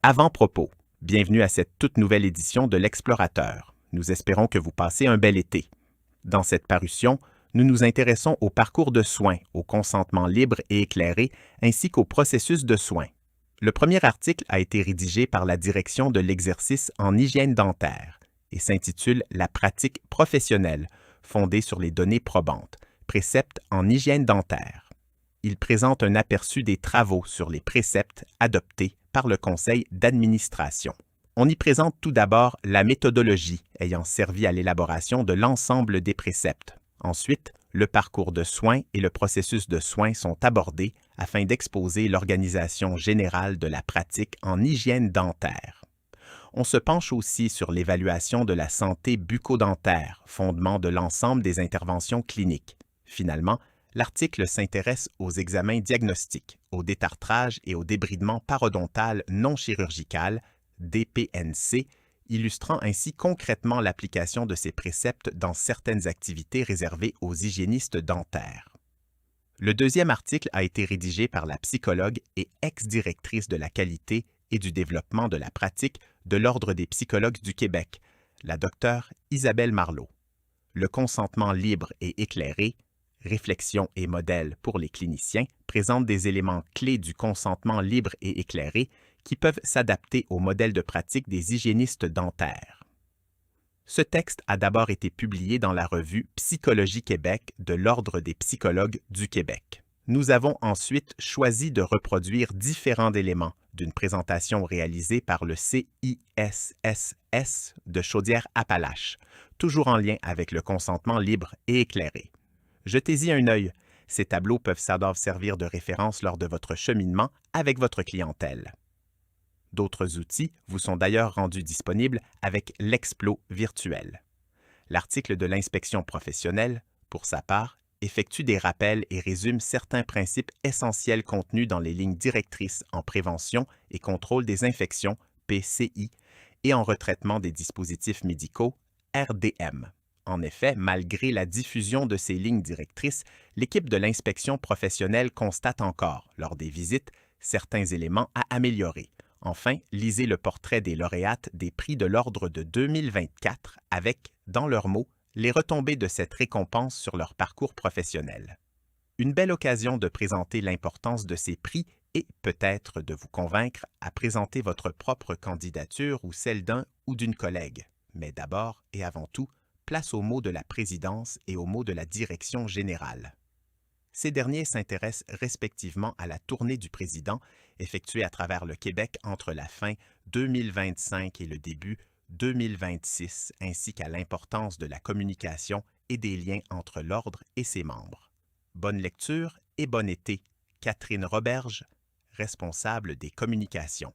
Avant-propos. Bienvenue à cette toute nouvelle édition de l'Explorateur. Nous espérons que vous passez un bel été. Dans cette parution, nous nous intéressons au parcours de soins, au consentement libre et éclairé, ainsi qu'au processus de soins. Le premier article a été rédigé par la Direction de l'exercice en hygiène dentaire et s'intitule « La pratique professionnelle », fondée sur les données probantes, préceptes en hygiène dentaire. Il présente un aperçu des travaux sur les préceptes adoptés par le conseil d'administration. On y présente tout d'abord la méthodologie ayant servi à l'élaboration de l'ensemble des préceptes. Ensuite, le parcours de soins et le processus de soins sont abordés afin d'exposer l'organisation générale de la pratique en hygiène dentaire. On se penche aussi sur l'évaluation de la santé bucco-dentaire, fondement de l'ensemble des interventions cliniques. Finalement, l'article s'intéresse aux examens diagnostiques, au détartrage et au débridement parodontal non chirurgical, DPNC, illustrant ainsi concrètement l'application de ces préceptes dans certaines activités réservées aux hygiénistes dentaires. Le deuxième article a été rédigé par la psychologue et ex-directrice de la qualité et du développement de la pratique de l'Ordre des psychologues du Québec, la docteure Isabelle Marleau. Le consentement libre et éclairé, réflexion et modèle pour les cliniciens, présente des éléments clés du consentement libre et éclairé qui peuvent s'adapter au modèle de pratique des hygiénistes dentaires. Ce texte a d'abord été publié dans la revue Psychologie Québec de l'Ordre des psychologues du Québec. Nous avons ensuite choisi de reproduire différents éléments d'une présentation réalisée par le CISSS de Chaudière-Appalaches, toujours en lien avec le consentement libre et éclairé. Jetez-y un œil. Ces tableaux peuvent servir de référence lors de votre cheminement avec votre clientèle. D'autres outils vous sont d'ailleurs rendus disponibles avec l'Explo virtuel. L'article de l'inspection professionnelle, pour sa part, effectue des rappels et résume certains principes essentiels contenus dans les lignes directrices en prévention et contrôle des infections, PCI, et en retraitement des dispositifs médicaux, RDM. En effet, malgré la diffusion de ces lignes directrices, l'équipe de l'inspection professionnelle constate encore, lors des visites, certains éléments à améliorer. Enfin, lisez le portrait des lauréates des prix de l'Ordre de 2024 avec, dans leurs mots, les retombées de cette récompense sur leur parcours professionnel. Une belle occasion de présenter l'importance de ces prix et peut-être de vous convaincre à présenter votre propre candidature ou celle d'un ou d'une collègue. Mais d'abord et avant tout, place aux mots de la présidence et aux mots de la direction générale. Ces derniers s'intéressent respectivement à la tournée du président effectuée à travers le Québec entre la fin 2025 et le début 2026, ainsi qu'à l'importance de la communication et des liens entre l'Ordre et ses membres. Bonne lecture et bon été. Catherine Roberge, responsable des communications.